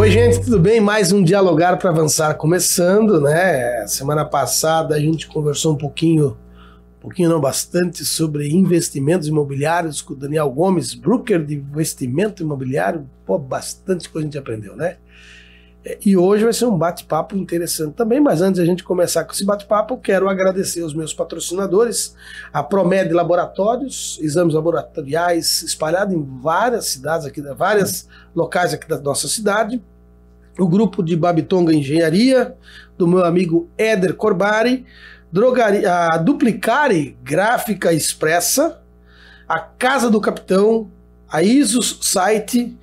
Oi, gente, tudo bem? Mais um Dialogar para Avançar começando, né? Semana passada a gente conversou um pouquinho não, bastante sobre investimentos imobiliários com o Daniel Gomes, broker de investimento imobiliário. Pô, bastante coisa a gente aprendeu, né? E hoje vai ser um bate-papo interessante também, mas antes de a gente começar com esse bate-papo, quero agradecer aos meus patrocinadores, a Promed Laboratórios, exames laboratoriais espalhados em várias cidades aqui, vários locais aqui da nossa cidade, o grupo de Babitonga Engenharia, do meu amigo Éder Corbari, a Duplicare Gráfica Expressa, a Casa do Capitão, a Isus Site,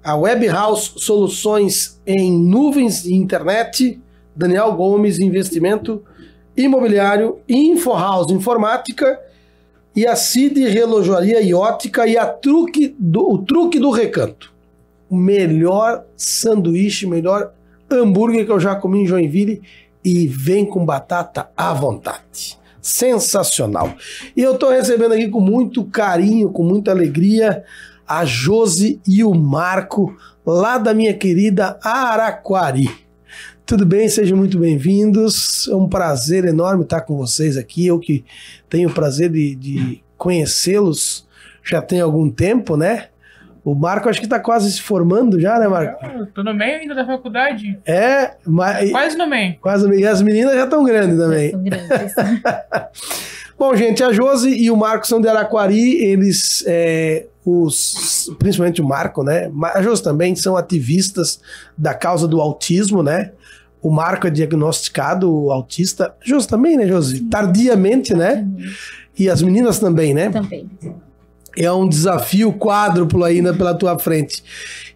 a Webhouse Soluções em Nuvens e Internet, Daniel Gomes Investimento Imobiliário, InfoHouse Informática e a CID Relojoaria e Ótica e o Truque do Recanto. O melhor sanduíche, melhor hambúrguer que eu já comi em Joinville e vem com batata à vontade. Sensacional. E eu estou recebendo aqui com muito carinho, com muita alegria, a Josi e o Marco, lá da minha querida Araquari. Tudo bem? Sejam muito bem-vindos. É um prazer enorme estar com vocês aqui. Eu que tenho o prazer de conhecê-los já tem algum tempo, né? O Marco acho que está quase se formando já, né, Marco? Eu tô no meio ainda da faculdade. É, mas... Quase no meio. Quase no meio. E as meninas já estão grandes também. São grandes. Bom, gente, a Josi e o Marco são de Araquari, eles, principalmente o Marco, né? A Josi também são ativistas da causa do autismo, né? O Marco é diagnosticado autista. A Josi também, né, Josi? Tardiamente, né? E as meninas também, né? Também. É um desafio quádruplo ainda pela tua frente.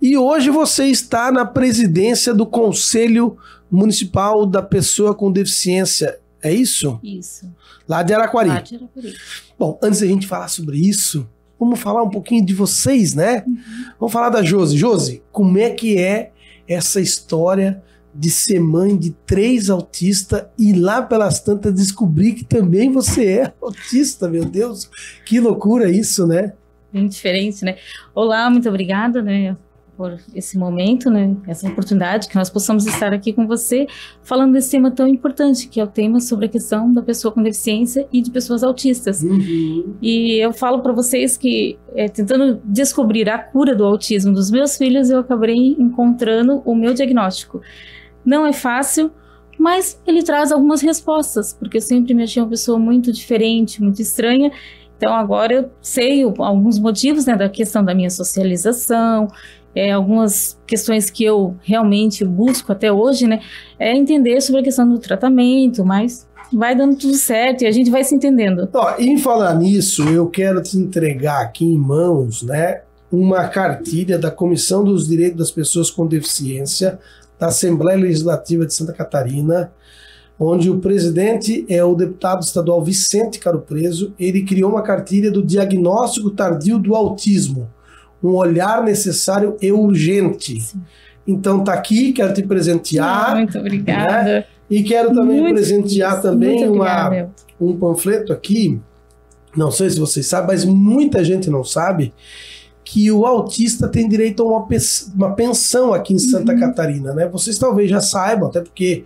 E hoje você está na presidência do Conselho Municipal da Pessoa com Deficiência. É isso? Isso. Lá de Araquari. Lá de Araquari. Bom, antes da gente falar sobre isso, vamos falar um pouquinho de vocês, né? Vamos falar da Josi. Josi, como é que é essa história de ser mãe de 3 autistas e lá pelas tantas descobrir que também você é autista, meu Deus, que loucura isso, né? Bem diferente, né? Olá, muito obrigada, né, por esse momento, né, essa oportunidade que nós possamos estar aqui com você falando desse tema tão importante, que é o tema sobre a questão da pessoa com deficiência e de pessoas autistas. E eu falo para vocês que tentando descobrir a cura do autismo dos meus filhos, eu acabei encontrando o meu diagnóstico. Não é fácil, mas ele traz algumas respostas, porque eu sempre me achei uma pessoa muito diferente, muito estranha. Então agora eu sei alguns motivos, né, da questão da minha socialização, algumas questões que eu realmente busco até hoje, né, é entender sobre a questão do tratamento, mas vai dando tudo certo e a gente vai se entendendo. Em falar nisso, eu quero te entregar aqui em mãos, né, uma cartilha da Comissão dos Direitos das Pessoas com Deficiência da Assembleia Legislativa de Santa Catarina, onde o presidente é o deputado estadual Vicente Caro Preso. Ele criou uma cartilha do diagnóstico tardio do autismo, um olhar necessário e urgente. Sim. Então tá aqui, quero te presentear. Muito obrigada. Né? E quero também presentear também um panfleto aqui, não sei se vocês sabem, mas muita gente não sabe, que o autista tem direito a uma pensão aqui em Santa Catarina, né? Vocês talvez já saibam, até porque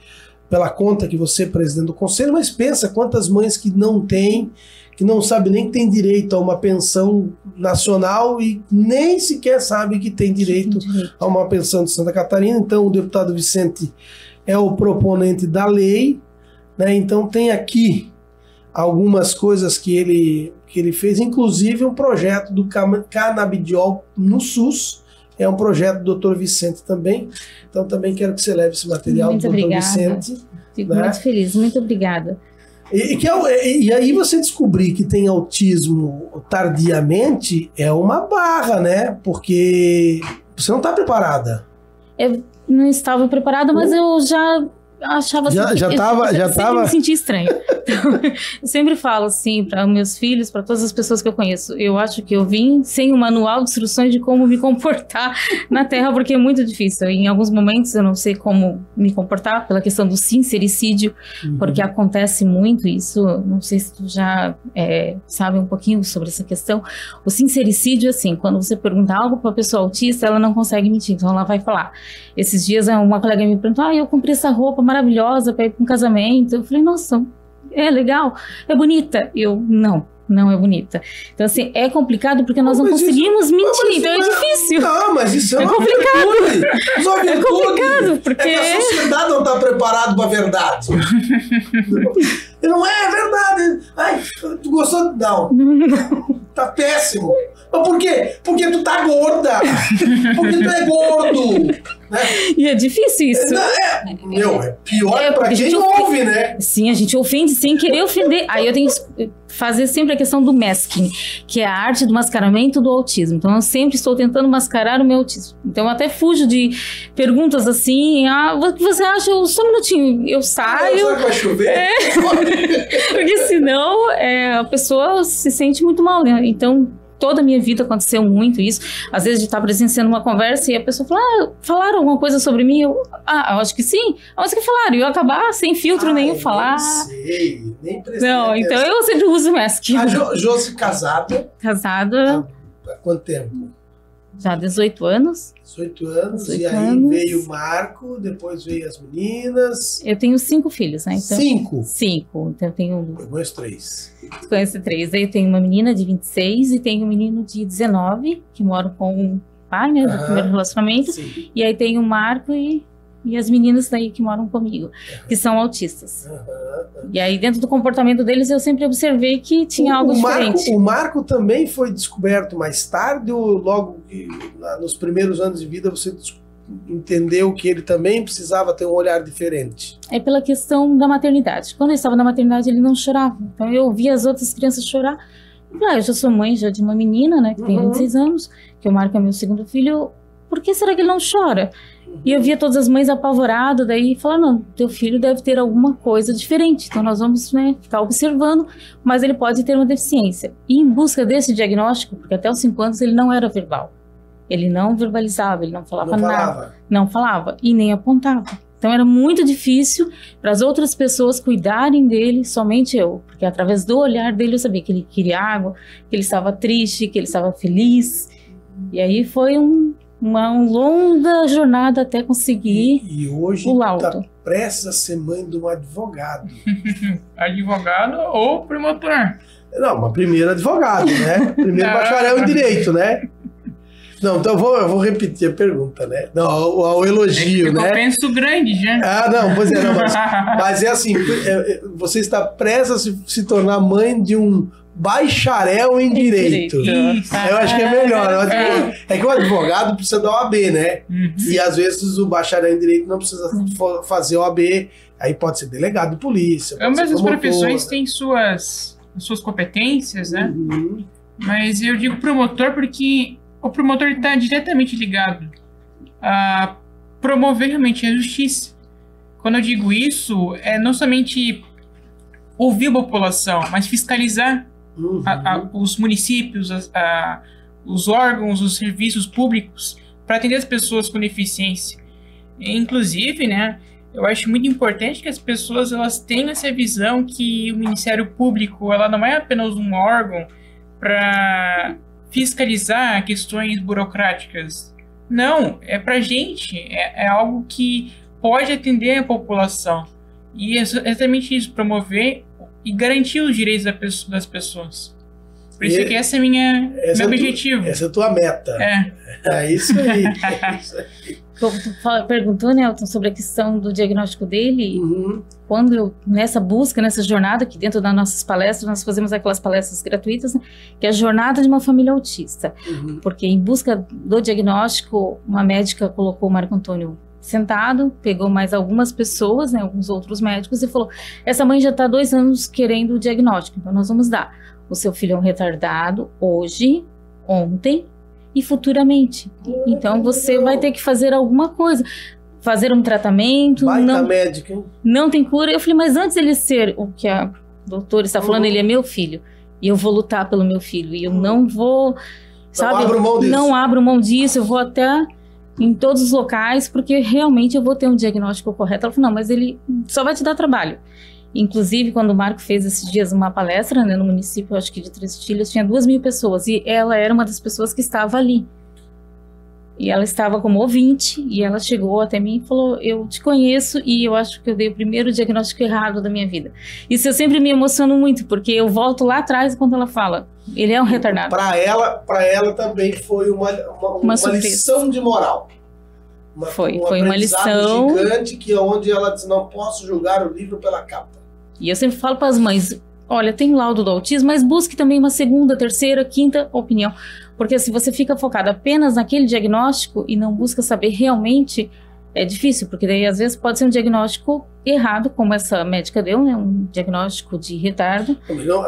pela conta que você é presidente do conselho, mas pensa quantas mães que não têm, que não sabem nem que tem direito a uma pensão nacional e nem sequer sabem que tem direito a uma pensão de Santa Catarina. Então o deputado Vicente é o proponente da lei, né? Então tem aqui algumas coisas que ele fez, inclusive um projeto do canabidiol no SUS, é um projeto do Dr. Vicente também, então também quero que você leve esse material do Dr. Vicente. Fico muito feliz, muito obrigada. E aí você descobrir que tem autismo tardiamente é uma barra, né? Porque você não está preparada. Eu não estava preparada, mas eu já achava assim, Já tava. sempre me senti estranho. Então, eu sempre falo assim para meus filhos, para todas as pessoas que eu conheço, eu acho que eu vim sem um manual de instruções de como me comportar na Terra, porque é muito difícil. Em alguns momentos eu não sei como me comportar, pela questão do sincericídio, porque acontece muito isso. Não sei se tu já sabe um pouquinho sobre essa questão. O sincericídio, assim, quando você pergunta algo para a pessoa autista, ela não consegue mentir, então ela vai falar. Esses dias uma colega me perguntou, eu comprei essa roupa maravilhosa para ir para um casamento. Eu falei, nossa, é legal, é bonita. Não é bonita. Então, assim, é complicado porque nós não conseguimos mentir, então é difícil. Não, mas isso é complicado. É complicado, porque... É que a sociedade não está preparada para a verdade. Não é verdade. Ai, tu gostou? Não. Tá péssimo. Mas por quê? Porque tu tá gorda. Porque tu é gordo. Né? E é difícil isso. É pior pra quem ouve, né? Sim, a gente ofende sem querer ofender. Aí eu tenho que fazer sempre a questão do masking, que é a arte do mascaramento do autismo. Então eu sempre estou tentando mascarar o meu autismo. Então eu até fujo de perguntas assim, o que você acha? Só um minutinho, eu saio. Será que vai chover? Porque senão a pessoa se sente muito mal, né? Então toda a minha vida aconteceu muito isso. Às vezes de estar presenciando uma conversa e a pessoa fala, falaram alguma coisa sobre mim? Eu acho que sim. Mas que falaram? E eu acabar sem filtro nenhum falar. Não sei, nem prestei Não, atenção. então eu sempre uso mask. A Josi casada? Casada. Há quanto tempo? Já 18 anos. 18 anos. 18 e aí anos. veio o Marco, depois veio as meninas. Eu tenho 5 filhos, né? Então, 5? 5. Então eu tenho... Eu conheço 3. Conheço 3. Aí eu tenho uma menina de 26 e tenho um menino de 19, que moram com o pai, né? Do primeiro relacionamento. Sim. E aí tem o Marco e as meninas daí que moram comigo, que são autistas. E aí dentro do comportamento deles eu sempre observei que tinha algo diferente. O Marco também foi descoberto mais tarde ou logo nos primeiros anos de vida você entendeu que ele também precisava ter um olhar diferente? É pela questão da maternidade. Quando ele estava na maternidade ele não chorava. Então eu ouvia as outras crianças chorar. Eu falei, eu já sou mãe já de uma menina, né, que tem 26 anos, que o Marco é meu segundo filho. Por que será que ele não chora? E eu via todas as mães apavoradas, daí falaram, não, teu filho deve ter alguma coisa diferente, então nós vamos, né, ficar observando, mas ele pode ter uma deficiência. E em busca desse diagnóstico, porque até os 5 anos ele não era verbal, ele não verbalizava, ele não falava nada, não falava e nem apontava. Então era muito difícil para as outras pessoas cuidarem dele, somente eu, porque através do olhar dele eu sabia que ele queria água, que ele estava triste, que ele estava feliz, e aí foi uma longa jornada até conseguir e hoje está prestes a ser mãe de um advogado. Advogado ou promotor? Não, uma primeira advogado, né? Primeiro bacharel em direito, né? Não, então eu vou repetir a pergunta, né? Não, o elogio, né? Eu penso grande já. Não, pois é, não, mas é assim, você está prestes a se tornar mãe de um bacharel em direito. Eu acho que é melhor. É que o advogado precisa da OAB, né? E às vezes o bacharel em direito não precisa fazer OAB, aí pode ser delegado de polícia. Ambas as profissões têm suas competências, né? Mas eu digo promotor porque o promotor está diretamente ligado a promover realmente a justiça. Quando eu digo isso, é não somente ouvir a população, mas fiscalizar os municípios, os órgãos, os serviços públicos para atender as pessoas com deficiência. Inclusive, né, eu acho muito importante que as pessoas elas tenham essa visão que o Ministério Público ela não é apenas um órgão para fiscalizar questões burocráticas. Não, é para gente, é algo que pode atender a população. E é exatamente isso, promover e garantir os direitos das pessoas. Por isso que esse é meu objetivo. Essa é a tua meta. É isso aí. Tu perguntou, Nelton, sobre a questão do diagnóstico dele. Quando eu, nessa busca, nessa jornada, que dentro das nossas palestras, nós fazemos aquelas palestras gratuitas, né, que é a jornada de uma família autista. Porque em busca do diagnóstico, uma médica colocou o Marco Antônio sentado, pegou mais algumas pessoas, né, alguns outros médicos, e falou, essa mãe já está há 2 anos querendo o diagnóstico, então nós vamos dar. O seu filho é um retardado hoje, ontem e futuramente. Então você vai ter que fazer alguma coisa. fazer um tratamento, Baita médica, hein? não tem cura. Eu falei, mas antes ele ser o que a doutora está falando, ele é meu filho. E eu vou lutar pelo meu filho. E eu não vou, sabe? Não abro mão disso. Não abro mão disso. Eu vou até em todos os locais, porque realmente eu vou ter um diagnóstico correto. Ela falou, não, mas ele só vai te dar trabalho. Inclusive, quando o Marco fez esses dias uma palestra, né, no município, acho que de Três Tílias, tinha 2.000 pessoas. E ela era uma das pessoas que estava ali. E ela estava como ouvinte, e ela chegou até mim e falou, eu te conheço e eu acho que eu dei o primeiro diagnóstico errado da minha vida. Isso eu sempre me emociono muito, porque eu volto lá atrás quando ela fala, ele é um retardado. Para ela também foi uma lição de moral. Foi uma lição gigante, que é onde ela diz, não posso julgar o livro pela capa. E eu sempre falo para as mães, olha, tem o laudo do autismo, mas busque também uma segunda, terceira, quinta opinião. Porque se você fica focado apenas naquele diagnóstico e não busca saber realmente, é difícil, porque daí às vezes pode ser um diagnóstico errado, como essa médica deu, né, um diagnóstico de retardo.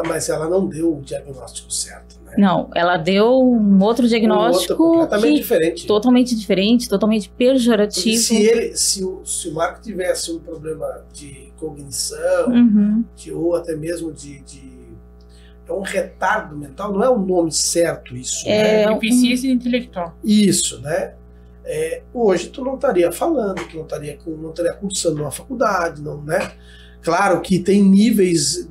Mas ela não deu o diagnóstico certo, né? Não, ela deu um outro diagnóstico completamente diferente. Totalmente diferente, totalmente pejorativo. Se o Marco tivesse um problema de cognição, ou até mesmo é um retardo mental, não é o nome certo isso, né? Deficiência intelectual. Isso, né? Hoje tu não estaria falando, tu não estaria cursando uma faculdade, não, né? Claro que tem níveis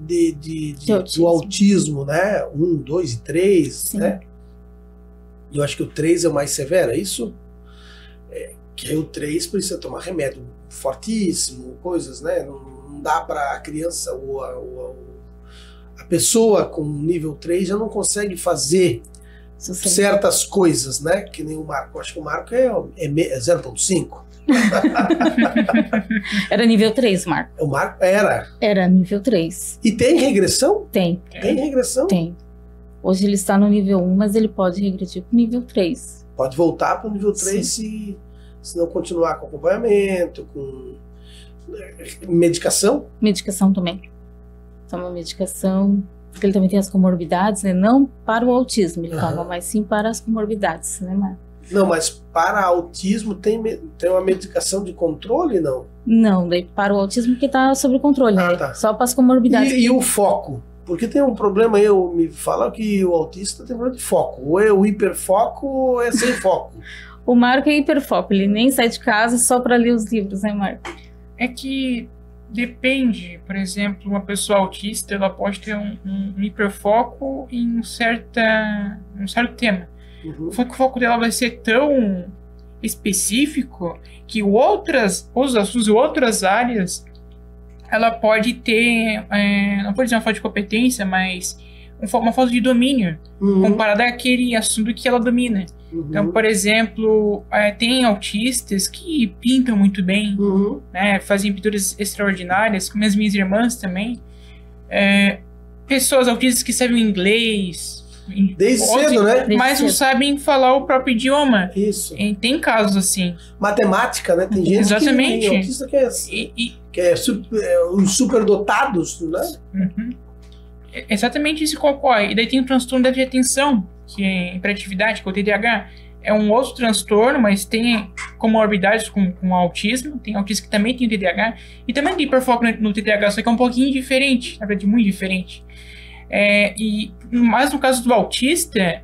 do autismo, né? 1, 2 e 3, sim, né? Eu acho que o 3 é o mais severo, é isso? Que aí o 3 precisa tomar remédio fortíssimo, coisas, né? Não dá para a criança ou a pessoa com nível 3 já não consegue fazer certas coisas, né? Que nem o Marco. Acho que o Marco é 0.5. Era nível 3, Marco. O Marco era? Era nível 3. E tem regressão? Tem. Tem regressão? Tem. Hoje ele está no nível 1, mas ele pode regredir para o nível 3. Pode voltar para o nível 3 se não continuar com acompanhamento, com medicação? Medicação também. Toma medicação, porque ele também tem as comorbidades, né? Não para o autismo ele toma, mas sim para as comorbidades, né, Marco? Não, mas para autismo tem uma medicação de controle, não? Não, daí para o autismo que está sob controle, né? Tá. Só para as comorbidades. E o foco? Porque tem um problema, me falam que o autista tem problema de foco. Ou é o hiperfoco ou é sem foco. O Marco é hiperfoco, ele nem sai de casa só para ler os livros, né, Marco? É que depende, por exemplo, uma pessoa autista, ela pode ter um hiperfoco em um certo tema. O foco dela vai ser tão específico que outros assuntos e outras áreas ela pode ter, não pode dizer uma falta de competência, mas uma falta de domínio comparada àquele assunto que ela domina. Então, por exemplo, tem autistas que pintam muito bem, né, fazem pinturas extraordinárias, como as minhas irmãs também. Pessoas autistas que sabem inglês, desde cedo, né? Mas não sabem falar o próprio idioma. Isso. Tem casos assim. Matemática, né? Tem gente exatamente. Que tem autista que é os superdotados, né? Exatamente isso que ocorre. E daí tem o transtorno da atenção, que é hiperatividade, que é o TDAH. É um outro transtorno, mas tem comorbidades com o autismo. Tem autistas que também tem o TDAH. E também tem hiperfoco no TDAH, só que é um pouquinho diferente. Na verdade, muito diferente. Mas no caso do autista,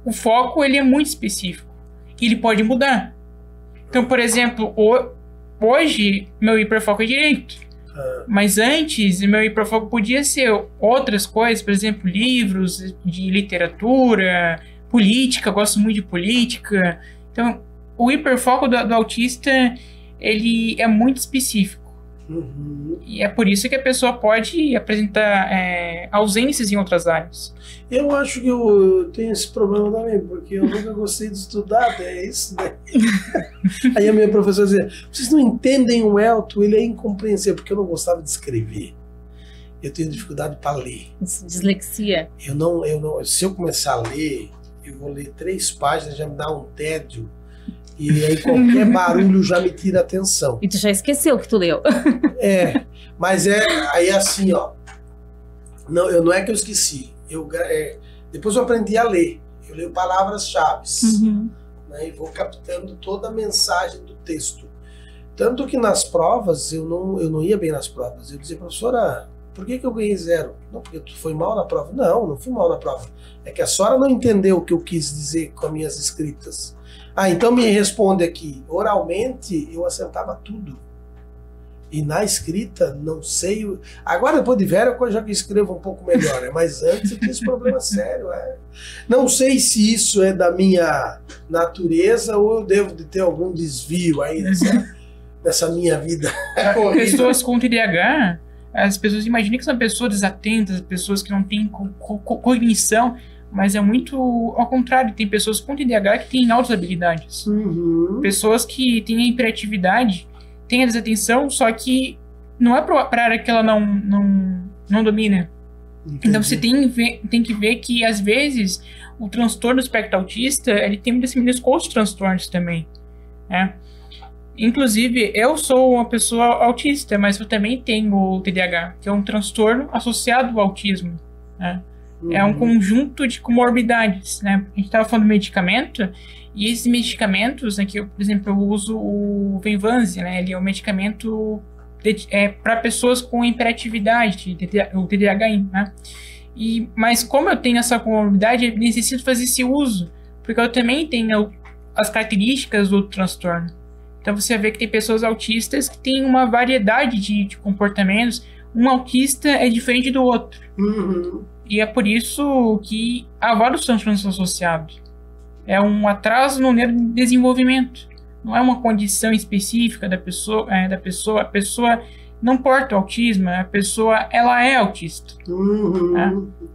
o foco ele é muito específico. E ele pode mudar. Então, por exemplo, hoje meu hiperfoco é direito. Mas antes, meu hiperfoco podia ser outras coisas, por exemplo, livros de literatura, política, gosto muito de política. Então, o hiperfoco do autista, ele é muito específico. E é por isso que a pessoa pode apresentar ausências em outras áreas. Eu acho que eu tenho esse problema também, porque eu nunca gostei de estudar, é isso, né? Aí a minha professora dizia, vocês não entendem o Elton, ele é incompreensível, porque eu não gostava de escrever. Eu tenho dificuldade para ler. Dislexia. Se eu começar a ler, eu vou ler 3 páginas, já me dá um tédio. E aí qualquer barulho já me tira a atenção. E tu já esqueceu o que tu leu. Mas aí assim, ó. Não é que eu esqueci. Depois eu aprendi a ler. Eu leio palavras-chave. Né, e vou captando toda a mensagem do texto. Tanto que nas provas, eu não ia bem nas provas. Eu dizia, professora, por que eu ganhei 0? Não, porque tu foi mal na prova. Não fui mal na prova. É que a senhora não entendeu o que eu quis dizer com as minhas escritas. Ah, então me responde aqui. Oralmente, eu acertava tudo. E na escrita, não sei... Agora, depois de velho, eu já que escrevo um pouco melhor, né? Mas antes eu tinha esse problema sério. Não sei se isso é da minha natureza ou eu devo de ter algum desvio aí nessa minha vida. Pessoas com TDAH, as pessoas imaginam que são pessoas desatentas, pessoas que não têm cognição, mas é muito ao contrário. Tem pessoas com TDAH que têm altas habilidades. Pessoas que têm a hiperatividade, tem a desatenção, só que não é para a área que ela não domina. Entendi. Então você tem que ver que, às vezes, o transtorno do espectro autista, ele tem muitas semelhanças com outros transtornos também. Né? Inclusive, eu sou uma pessoa autista, mas eu também tenho o TDAH, que é um transtorno associado ao autismo. Né? É um conjunto de comorbidades. Né? A gente estava falando de medicamento, e esses medicamentos, né, que eu, por exemplo, eu uso o Venvanse, né, ele é um medicamento para pessoas com hiperatividade, o TDAH, né? Mas como eu tenho essa comorbidade, eu necessito fazer esse uso, porque eu também tenho as características do transtorno. Então você vê que tem pessoas autistas que têm uma variedade de comportamentos. Um autista é diferente do outro. E é por isso que há vários transtornos associados. É um atraso no desenvolvimento. Não é uma condição específica da pessoa. A pessoa não porta o autismo. A pessoa, ela é autista.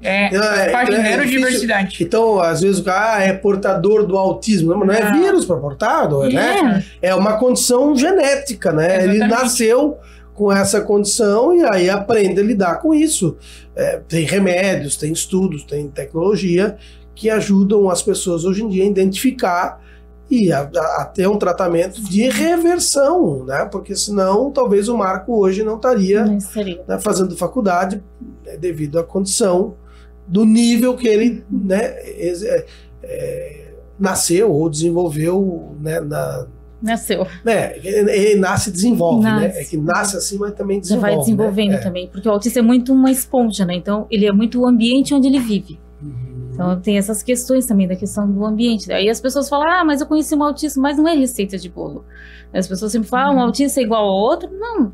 É parte da neurodiversidade. Difícil. Então, às vezes o cara é portador do autismo. Não é vírus para portar, né? É uma condição genética, né? Exatamente. Ele nasceu com essa condição e aí aprende a lidar com isso. Tem remédios, tem estudos, tem tecnologia que ajudam as pessoas hoje em dia a identificar e a ter um tratamento de reversão, né? Porque senão talvez o Marco hoje não estaria né, fazendo faculdade, né, devido à condição do nível que ele né, nasceu ou desenvolveu, né, Nasceu. Ele nasce e desenvolve, né? É que nasce assim, mas também desenvolve. Já vai desenvolvendo, né? Também, porque o autista é muito uma esponja, né? Então, ele é muito o ambiente onde ele vive. Então, tem essas questões também da questão do ambiente. Aí as pessoas falam, mas eu conheci um autista, mas não é receita de bolo. As pessoas sempre falam, um autista é igual ao outro.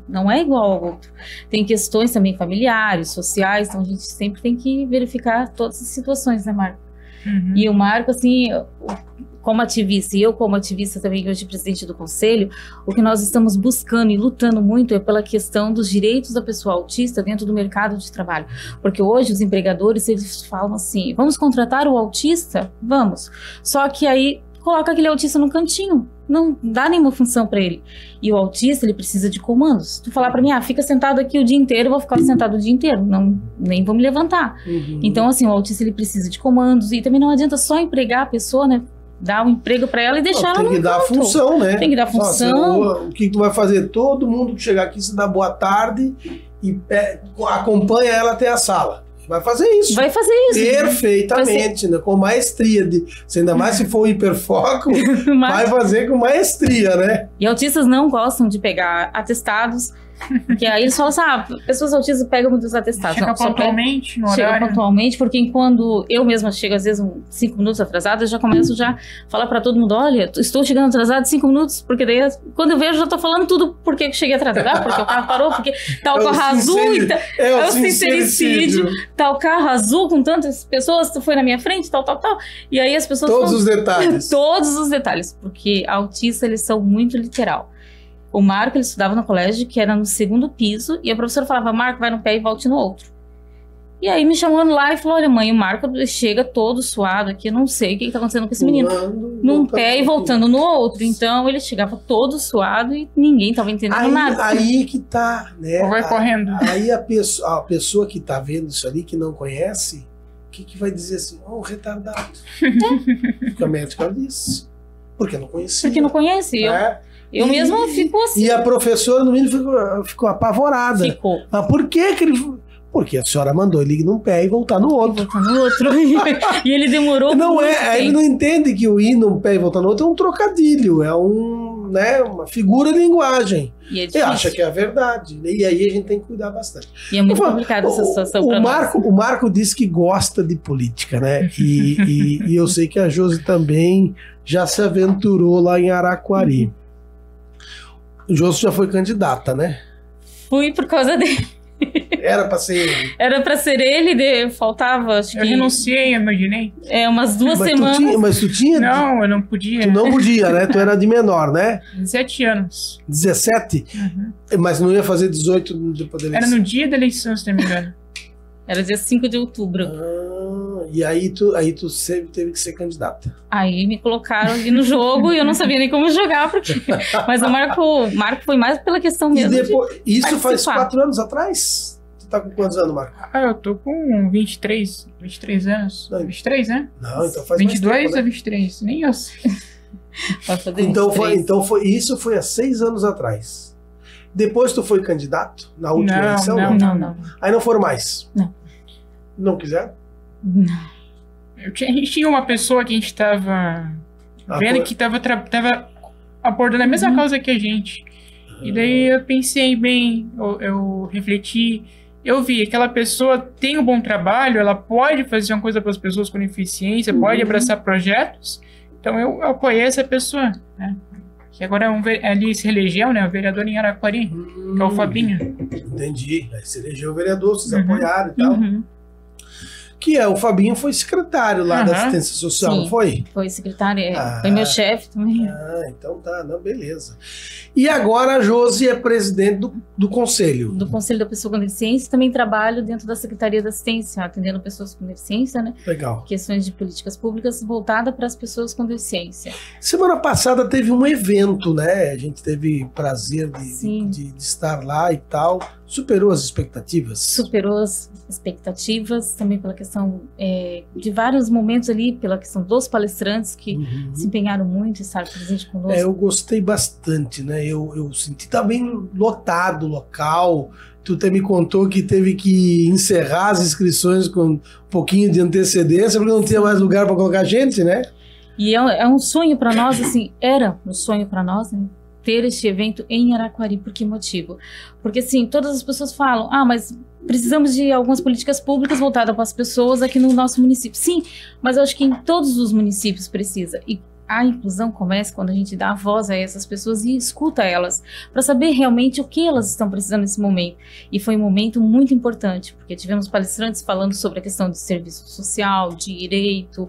Não é igual ao outro. Tem questões também familiares, sociais, então a gente sempre tem que verificar todas as situações, né, Marco? E o Marco, assim, como ativista, e eu como ativista também, hoje presidente do conselho, o que nós estamos buscando e lutando muito é pela questão dos direitos da pessoa autista dentro do mercado de trabalho. Porque hoje os empregadores, eles falam assim, vamos contratar o autista? Vamos. Só que aí coloca aquele autista no cantinho, não dá nenhuma função para ele. E o autista, ele precisa de comandos. Se tu falar para mim, fica sentado aqui o dia inteiro, eu vou ficar sentado o dia inteiro, nem vou me levantar. Então, assim, o autista, ele precisa de comandos, e também não adianta só empregar a pessoa, né? Dar um emprego para ela e deixar ela no Tem que dar função, né? Tem que dar função. O que tu vai fazer? Todo mundo que chegar aqui, você dá boa tarde e acompanha ela até a sala. Vai fazer isso. Vai fazer isso. Perfeitamente, né? Com maestria. Ainda mais se for um hiperfoco, vai fazer com maestria, né? E autistas não gostam de pegar atestados, porque aí eles falam assim, pessoas autistas pegam muitos atestados. Chega pontualmente no horário. Chega pontualmente, porque quando eu mesma chego, às vezes, 5 minutos atrasada, eu já começo a falar pra todo mundo, olha, estou chegando atrasado 5 minutos, porque daí, quando eu vejo, eu já tô falando tudo porque eu cheguei atrasada, porque o carro parou, porque tá o carro azul, é o sincericídio, tá o carro azul com tantas pessoas, tu foi na minha frente, tal. E aí as pessoas... Todos os detalhes. Todos os detalhes, porque autistas, eles são muito literal. O Marco, ele estudava no colégio, que era no 2º piso, e a professora falava, Marco, vai no pé e volte no outro. E aí me chamou lá e falou, olha mãe, o Marco chega todo suado aqui, eu não sei o que está acontecendo com esse menino. Num pé e voltando no outro. Então ele chegava todo suado e ninguém estava entendendo nada. Aí que tá, né? Ou vai correndo. Aí a pessoa que tá vendo isso ali, que não conhece, que vai dizer assim, retardado. Porque a médica disse. Porque não conhecia. Porque não conhece. Eu mesma fico assim. E a professora, no mínimo, ficou apavorada. Ficou. Mas por que ele... Porque a senhora mandou ele ir num pé e voltar no outro. Voltar no outro. E ele demorou Não muito é, tempo. ele não entende que o ir num pé e voltar no outro é um trocadilho, é uma figura de linguagem. E é Ele difícil. acha que é a verdade. E aí a gente tem que cuidar bastante. E é muito Bom, complicada essa situação para nós. O Marco disse que gosta de política, né? E eu sei que a Josi também já se aventurou lá em Araquari. O Josi já foi candidata, né? Fui por causa dele. Era pra ser ele. Era pra ser ele, faltava, acho Eu que renunciei ao meu direito. umas 2 Mas semanas. mas tu tinha? Não, eu não podia. Tu não podia, né? Tu era de menor, né? 17 anos. 17? Mas não ia fazer 18 depois da Era eleição. no dia da eleição, se não me engano. Era dia 5 de outubro. E aí tu sempre teve que ser candidata. Aí me colocaram ali no jogo e eu não sabia nem como jogar, porque... Mas o Marco foi mais pela questão E mesmo depois, isso faz participar. 4 anos atrás? Tu tá com quantos anos, Marco? Eu tô com 23 anos. Não. 23, né? Não, então faz 22 mais tempo, ou né? 23? Nem eu sei. Vai fazer Então 23. isso foi há 6 anos atrás. Depois tu foi candidato na última Não, eleição? Não. Aí não foram mais? Não. Não quiseram? Não. A gente tinha uma pessoa que a gente tava vendo que tava abordando a mesma causa que a gente. E daí eu pensei bem, eu refleti, eu vi que aquela pessoa tem um bom trabalho, ela pode fazer uma coisa para as pessoas com deficiência, pode abraçar projetos, então eu apoiei essa pessoa, né? Que agora ali se reelegeu, né? O vereador em Araquari, que é o Fabinho. Entendi. Aí se elegeu o vereador, vocês apoiaram e tal. Uhum. Que o Fabinho foi secretário lá da Aham. assistência social, Sim. não foi? Foi secretário, Ah. foi meu chefe também. Então tá, não, beleza. E agora a Josi é presidente do conselho. Do Conselho da Pessoa com Deficiência, também trabalho dentro da Secretaria da Assistência, atendendo pessoas com deficiência, né? Legal. Questões de políticas públicas voltada para as pessoas com deficiência. Semana passada teve um evento, né? A gente teve prazer Sim. de estar lá e tal. Superou as expectativas? Superou as expectativas, também pela questão de vários momentos ali, pela questão dos palestrantes que Uhum. se empenharam muito em estar presente conosco. Eu gostei bastante, né? Eu senti também lotado o local. Tu até me contou que teve que encerrar as inscrições com um pouquinho de antecedência, porque não tinha mais lugar para colocar gente, né? E é um sonho para nós, assim, era um sonho para nós, né? Ter este evento em Araquari. Por que motivo? Porque, assim, todas as pessoas falam, mas precisamos de algumas políticas públicas voltadas para as pessoas aqui no nosso município. Sim, mas eu acho que em todos os municípios precisa. E a inclusão começa quando a gente dá voz a essas pessoas e escuta elas, para saber realmente o que elas estão precisando nesse momento. E foi um momento muito importante, porque tivemos palestrantes falando sobre a questão de serviço social, direito,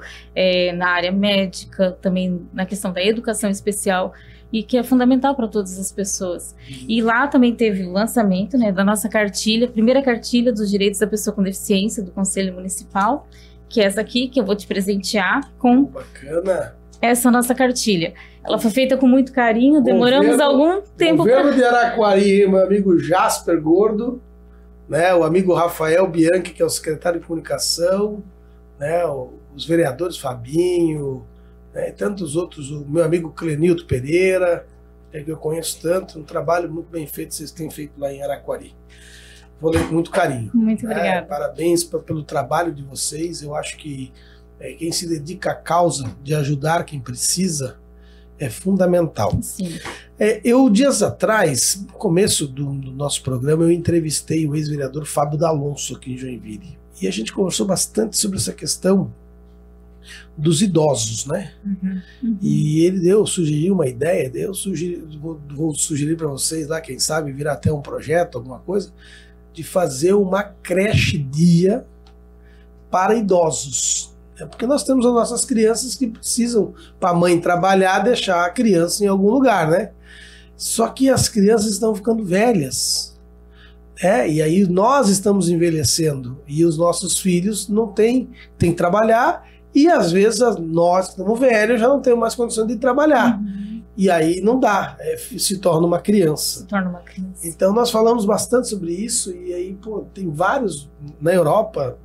na área médica, também na questão da educação especial, e que é fundamental para todas as pessoas. E lá também teve o lançamento, né, da nossa cartilha, primeira cartilha dos direitos da pessoa com deficiência do Conselho Municipal, que é essa aqui, que eu vou te presentear com Bacana. essa nossa cartilha. Ela foi feita com muito carinho, demoramos algum tempo Governo de Araquari, meu amigo Jasper Gordo, né, o amigo Rafael Bianchi, que é o secretário de comunicação, né, os vereadores Fabinho, né, e tantos outros, o meu amigo Clenilton Pereira, que eu conheço tanto, um trabalho muito bem feito vocês têm feito lá em Araquari. Vou ler com muito carinho. Muito obrigada. Parabéns pelo trabalho de vocês. Eu acho que quem se dedica à causa de ajudar quem precisa é fundamental. Sim. Dias atrás, no começo do nosso programa, eu entrevistei o ex-vereador Fábio D'Alonso aqui em Joinville. E a gente conversou bastante sobre essa questão dos idosos, né? Uhum. E ele sugeriu uma ideia, vou sugerir para vocês lá, quem sabe virar até um projeto, alguma coisa, de fazer uma creche-dia para idosos. Porque nós temos as nossas crianças que precisam, para a mãe trabalhar, deixar a criança em algum lugar, né? Só que as crianças estão ficando velhas. E aí nós estamos envelhecendo e os nossos filhos não têm que trabalhar e às vezes nós que estamos velhos já não temos mais condição de trabalhar. Uhum. E aí não dá, se torna uma criança. Se torna uma criança. Então nós falamos bastante sobre isso e aí tem vários, na Europa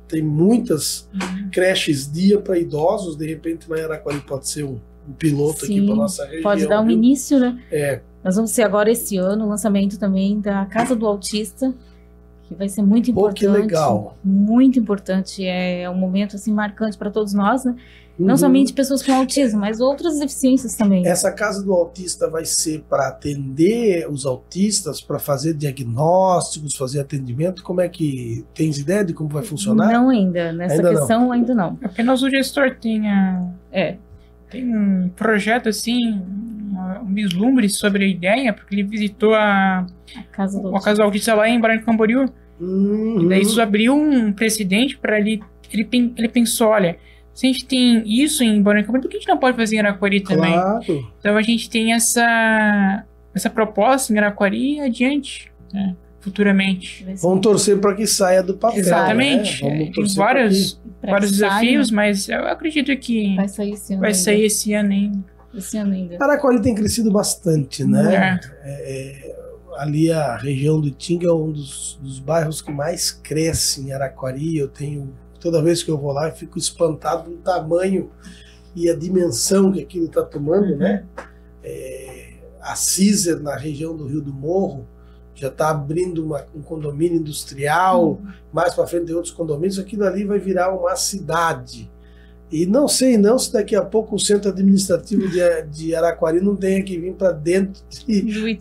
tem muitas creches dia para idosos, de repente na Araquari pode ser um piloto. Sim, aqui para nossa região. Pode dar um início, né? É. Nós vamos ter agora esse ano o lançamento também da Casa do Autista, que vai ser muito importante. Pô, que legal. Muito importante. É um momento assim marcante para todos nós, né? Não somente pessoas com autismo, mas outras deficiências também. Essa casa do autista vai ser para atender os autistas, para fazer diagnósticos, fazer atendimento? Como é que... Tens ideia de como vai funcionar? Não ainda. Nessa questão, ainda não. Apenas o gestor tem tem um projeto assim, um vislumbre sobre a ideia, porque ele visitou a casa do autista lá em Balneário Camboriú. E daí isso abriu um precedente para ele pensou, olha, se a gente tem isso em Balneário Camboriú, por que a gente não pode fazer em Araquari também? Claro. Então a gente tem essa proposta em Araquari adiante, né, futuramente. Vamos torcer para que saia do papel. Exatamente. Né? Tem vários desafios, mas eu acredito que vai sair esse ano. Esse ano ainda. Araquari tem crescido bastante, né? Ali a região do Itinga é um dos bairros que mais cresce em Araquari. Toda vez que eu vou lá, eu fico espantado do tamanho e a dimensão que aquilo está tomando, né? A Cizer, na região do Rio do Morro, já está abrindo um condomínio industrial, mais para frente tem outros condomínios, aquilo ali vai virar uma cidade. E não sei se daqui a pouco o centro administrativo de Araquari não tenha que vir para dentro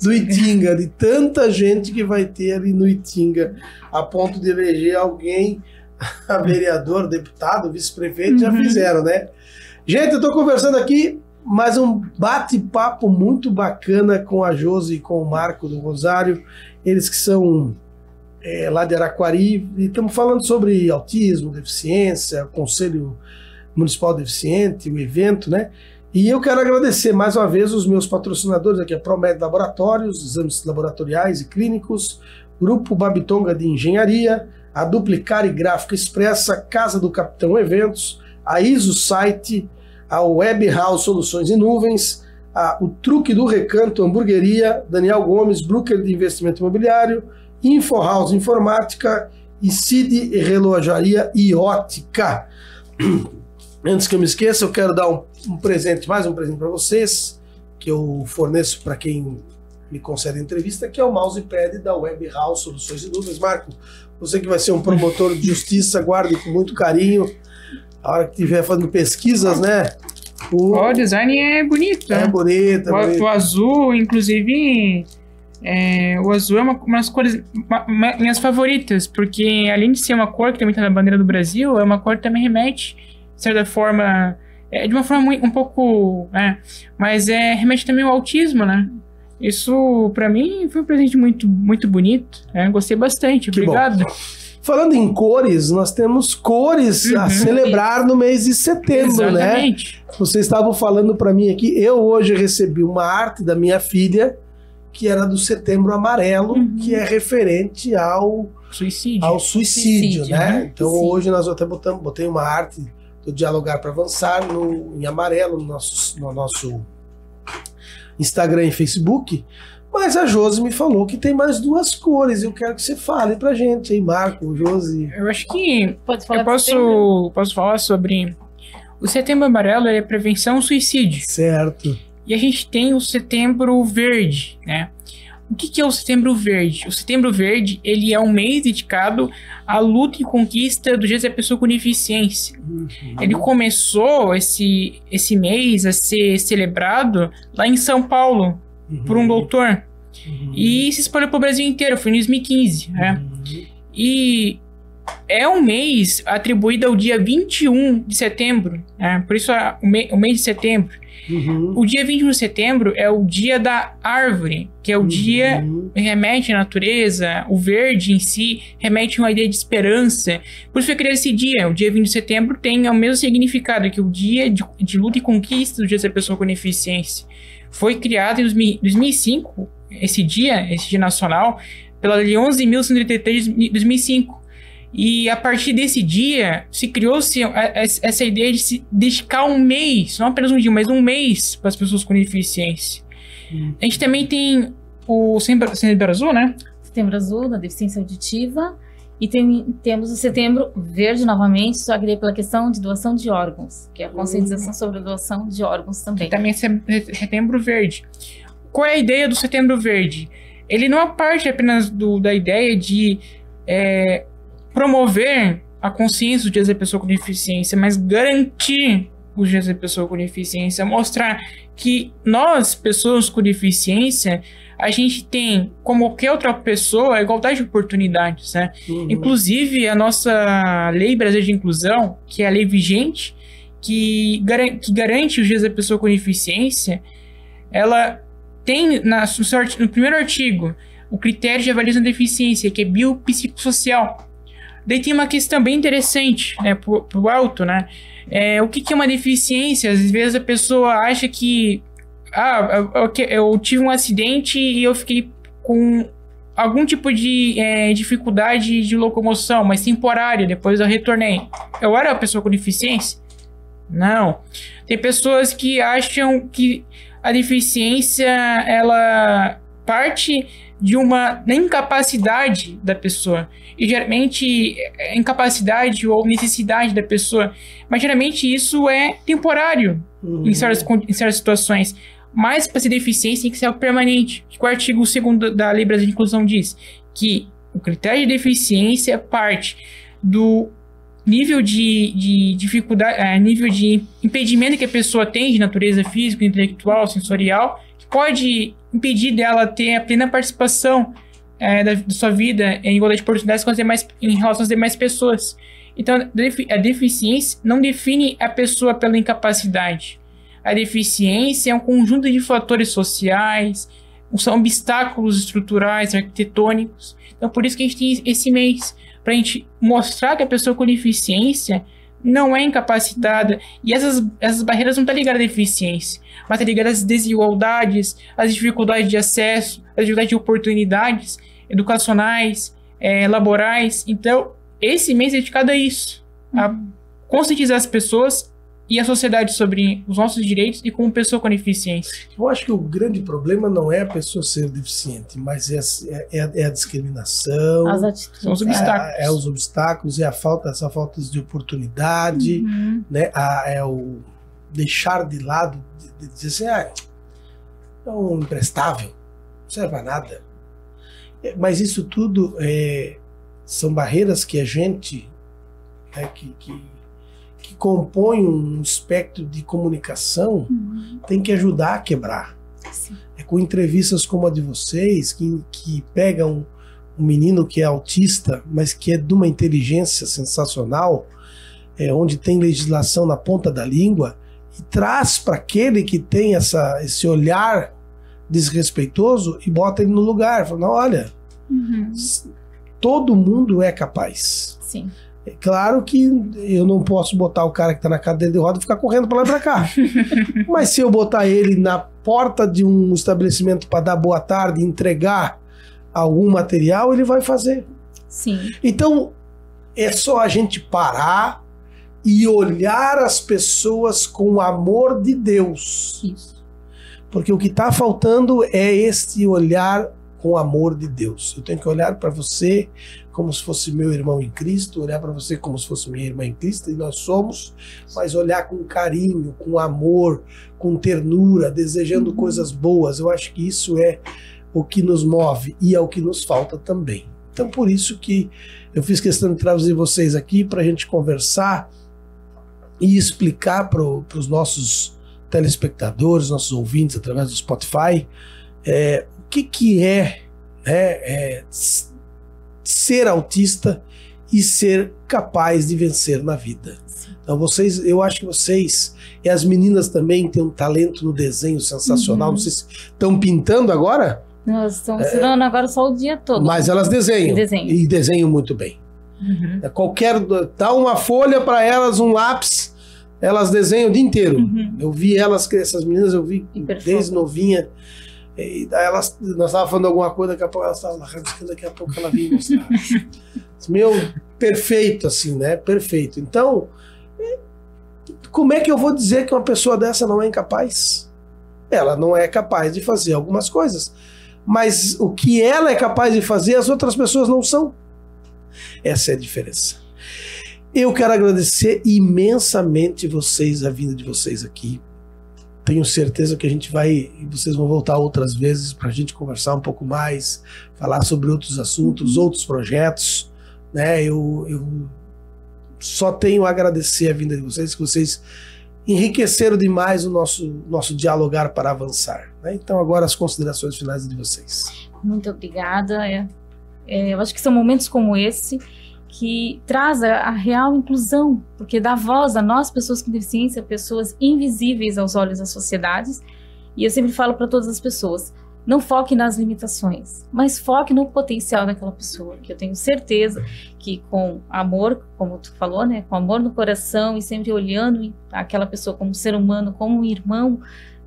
do Itinga, de tanta gente que vai ter ali no Itinga, a ponto de eleger alguém, a vereador, deputado, vice-prefeito, já fizeram, né? Gente, eu estou conversando aqui, mais um bate-papo muito bacana com a Josi e com o Marco do Rosário, eles que são lá de Araquari, e estamos falando sobre autismo, deficiência, Conselho Municipal Deficiente, o evento, né? E eu quero agradecer mais uma vez os meus patrocinadores aqui, a Promed Laboratórios, exames laboratoriais e clínicos, Grupo Babitonga de Engenharia, a Duplicare Gráfica Expressa, Casa do Capitão Eventos, a ISO Site, a Web House Soluções em Nuvens, o Truque do Recanto Hamburgueria, Daniel Gomes, broker de investimento imobiliário, Info House Informática e CID Relojaria e Ótica. Antes que eu me esqueça, eu quero dar mais um presente para vocês, que eu forneço para quem me concede a entrevista, que é o mousepad da Web House Soluções em Nuvens. Marco, você que vai ser um promotor de justiça, guarde com muito carinho, a hora que estiver fazendo pesquisas, né? O design é bonito. É bonito. O azul, inclusive, o azul é uma das cores minhas favoritas, porque além de ser uma cor que também está na bandeira do Brasil, é uma cor que também remete, de certa forma, de uma forma um pouco, mas remete também ao autismo, né? Isso, para mim, foi um presente muito, muito bonito. Gostei bastante. Obrigado. Falando em cores, nós temos cores a celebrar no mês de setembro, exatamente, né? Vocês estavam falando para mim aqui, eu hoje recebi uma arte da minha filha, que era do Setembro Amarelo, que é referente ao suicídio, né? Então hoje nós até botei uma arte do Dialogar para Avançar em amarelo no nosso Instagram e Facebook, mas a Josi me falou que tem mais duas cores. Eu quero que você fale pra gente, hein, Marco, Josi. Eu acho que posso falar sobre o Setembro Amarelo, é prevenção ao suicídio. Certo. E a gente tem o Setembro Verde, né? O que é o Setembro Verde? O Setembro Verde, ele é um mês dedicado à luta e conquista dos direitos da pessoa com deficiência. Ele começou esse mês a ser celebrado lá em São Paulo, por um doutor, e se espalhou para o Brasil inteiro, foi em 2015, né? E é um mês atribuído ao dia 21 de setembro, né? Por isso o mês de setembro. O dia 21 de setembro é o dia da árvore, que é o dia que remete à natureza, o verde em si remete a uma ideia de esperança. Por isso foi criado esse dia. O dia 20 de setembro tem o mesmo significado que o dia de luta e conquista dos direitos da pessoa com deficiência. Foi criado em 2005, esse dia nacional, pela Lei 11.133 de 2005. E a partir desse dia, se criou-se essa ideia de se dedicar um mês, não apenas um dia, mas um mês para as pessoas com deficiência. A gente também tem o Setembro Azul, né? Setembro Azul, da deficiência auditiva. E temos o Setembro Verde novamente, só que pela questão de doação de órgãos, que é a conscientização sobre a doação de órgãos também. E também é Setembro Verde. Qual é a ideia do Setembro Verde? Ele não é parte apenas da ideia de promover a consciência dos direitos da pessoa com deficiência, mas garantir os direitos da pessoa com deficiência, mostrar que nós, pessoas com deficiência, a gente tem, como qualquer outra pessoa, a igualdade de oportunidades, né? Inclusive, a nossa Lei Brasileira de Inclusão, que é a lei vigente, que garante os direitos da pessoa com deficiência, ela tem no primeiro artigo o critério de avaliação da deficiência, que é biopsicossocial. Daí tem uma questão bem interessante, né, pro alto, né? O que é uma deficiência? Às vezes a pessoa acha que eu tive um acidente e eu fiquei com algum tipo de dificuldade de locomoção, mas temporária, depois eu retornei. Eu era uma pessoa com deficiência? Não. Tem pessoas que acham que a deficiência, ela parte de uma incapacidade da pessoa. E geralmente incapacidade ou necessidade da pessoa. Mas geralmente isso é temporário em certas situações. Mas para ser deficiência tem que ser algo permanente. O artigo 2º da Lei Brasileira de Inclusão diz que o critério de deficiência parte do nível de dificuldade, nível de impedimento que a pessoa tem de natureza física, intelectual, sensorial, que pode impedir dela ter a plena participação da sua vida em igualdade de oportunidades em relação às demais pessoas. Então, a deficiência não define a pessoa pela incapacidade. A deficiência é um conjunto de fatores sociais, são obstáculos estruturais, arquitetônicos. Então, por isso que a gente tem esse mês, para a gente mostrar que a pessoa com deficiência não é incapacitada. E essas barreiras não estão ligadas à deficiência, mas estão ligadas às desigualdades, às dificuldades de acesso, às dificuldades de oportunidades educacionais, laborais. Então, esse mês é dedicado a isso, a conscientizar as pessoas e a sociedade sobre os nossos direitos e como pessoa com deficiência. Eu acho que o grande problema não é a pessoa ser deficiente, mas é a discriminação, as atitudes, são os obstáculos. É os obstáculos, essa falta de oportunidade, né? É o deixar de lado, de dizer assim, é um imprestável, não serve para nada. Mas isso tudo são barreiras que a gente, que compõe um espectro de comunicação, tem que ajudar a quebrar. Sim. Com entrevistas como a de vocês, que pegam um menino que é autista, mas que é de uma inteligência sensacional, onde tem legislação na ponta da língua, e traz para aquele que tem esse olhar desrespeitoso e bota ele no lugar. Fala, não, olha, todo mundo é capaz. Sim. É claro que eu não posso botar o cara que está na cadeira de roda e ficar correndo para lá e para cá. Mas se eu botar ele na porta de um estabelecimento para dar boa tarde, entregar algum material, ele vai fazer. Sim. Então, é só a gente parar e olhar as pessoas com o amor de Deus. Isso. Porque o que está faltando é este olhar com o amor de Deus. Eu tenho que olhar para você como se fosse meu irmão em Cristo, olhar para você como se fosse minha irmã em Cristo, e nós somos, mas olhar com carinho, com amor, com ternura, desejando coisas boas. Eu acho que isso é o que nos move e é o que nos falta também. Então, por isso que eu fiz questão de trazer vocês aqui para a gente conversar e explicar para os nossos telespectadores, nossos ouvintes através do Spotify, o que é ser autista e ser capaz de vencer na vida. Então eu acho que vocês, e as meninas também têm um talento no desenho sensacional, não sei se estão pintando agora? Nós estamos tirando agora só o dia todo. Mas elas desenham. E desenham muito bem. Dá uma folha para elas, um lápis, elas desenham o dia inteiro. Eu vi essas meninas, desde novinha. E daí nós estávamos falando alguma coisa, daqui a pouco elas estavam lá rabiscando, daqui a pouco ela vinha mostrar. Meu, perfeito assim, né? Perfeito. Então, como é que eu vou dizer que uma pessoa dessa não é incapaz? Ela não é capaz de fazer algumas coisas, mas o que ela é capaz de fazer, as outras pessoas não são. Essa é a diferença. Eu quero agradecer imensamente a vinda de vocês aqui. Tenho certeza que vocês vão voltar outras vezes para a gente conversar um pouco mais, falar sobre outros assuntos, outros projetos. né? Eu só tenho a agradecer a vinda de vocês, que vocês enriqueceram demais o nosso dialogar para avançar, né? Então agora as considerações finais de vocês. Muito obrigada. Eu acho que são momentos como esse que traz a real inclusão, porque dá voz a nós, pessoas com deficiência, pessoas invisíveis aos olhos das sociedades. E eu sempre falo para todas as pessoas, não foque nas limitações, mas foque no potencial daquela pessoa, que eu tenho certeza que com amor, como tu falou, né, com amor no coração e sempre olhando aquela pessoa como ser humano, como um irmão,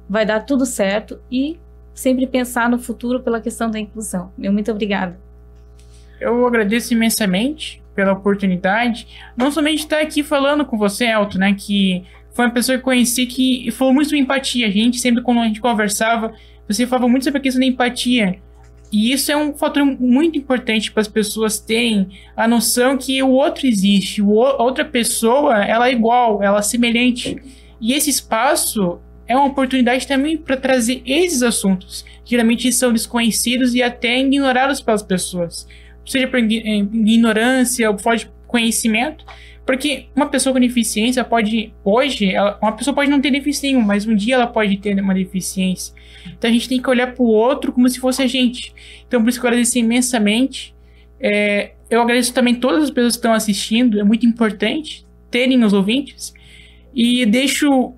vai dar tudo certo, e sempre pensar no futuro pela questão da inclusão. Muito obrigada. Eu agradeço imensamente pela oportunidade, não somente de estar aqui falando com você, Elton, né, que foi uma pessoa que eu conheci que falou muito sobre empatia. A gente sempre, quando a gente conversava, você falava muito sobre a questão da empatia. E isso é um fator muito importante para as pessoas terem a noção que o outro existe, a outra pessoa, ela é igual, ela é semelhante. E esse espaço é uma oportunidade também para trazer esses assuntos, que geralmente são desconhecidos e até ignorados pelas pessoas. Seja por ignorância ou falta de conhecimento, porque uma pessoa com deficiência pode, hoje, uma pessoa pode não ter deficiência nenhuma, mas um dia ela pode ter uma deficiência. Então a gente tem que olhar para o outro como se fosse a gente. Então por isso que eu agradeço imensamente. Eu agradeço também todas as pessoas que estão assistindo, é muito importante terem os ouvintes. E deixo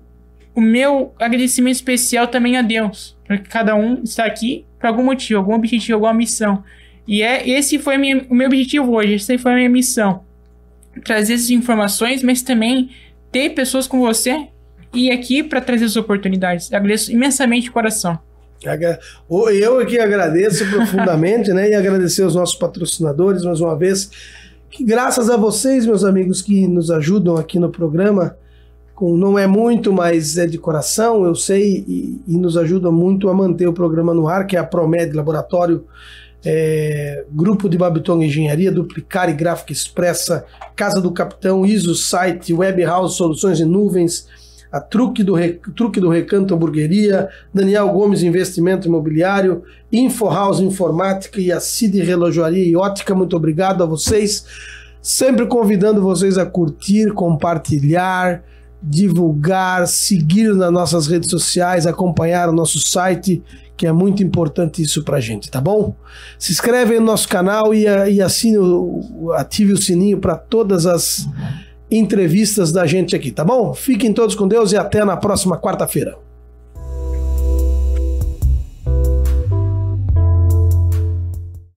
o meu agradecimento especial também a Deus, porque cada um está aqui por algum motivo, algum objetivo, alguma missão. E esse foi o meu objetivo hoje, essa foi a minha missão. Trazer essas informações, mas também ter pessoas como você e aqui para trazer as oportunidades. Eu agradeço imensamente de coração. Eu aqui agradeço profundamente, né? E agradecer aos nossos patrocinadores mais uma vez, que graças a vocês, meus amigos, que nos ajudam aqui no programa, não é muito, mas é de coração, eu sei, e nos ajuda muito a manter o programa no ar, que é a Promed Laboratório, Grupo de Babiton Engenharia, Duplicare Gráfica Expressa, Casa do Capitão, ISO Site, Web House Soluções em Nuvens, a Truque do Recanto Hamburgueria, Daniel Gomes Investimento Imobiliário, Info House Informática e a CID Relojoaria e Ótica. Muito obrigado a vocês, sempre convidando vocês a curtir, compartilhar, divulgar, seguir nas nossas redes sociais, acompanhar o nosso site, que é muito importante isso pra gente, tá bom? Se inscreve no nosso canal e ative o sininho para todas as entrevistas da gente aqui, tá bom? Fiquem todos com Deus e até na próxima quarta-feira.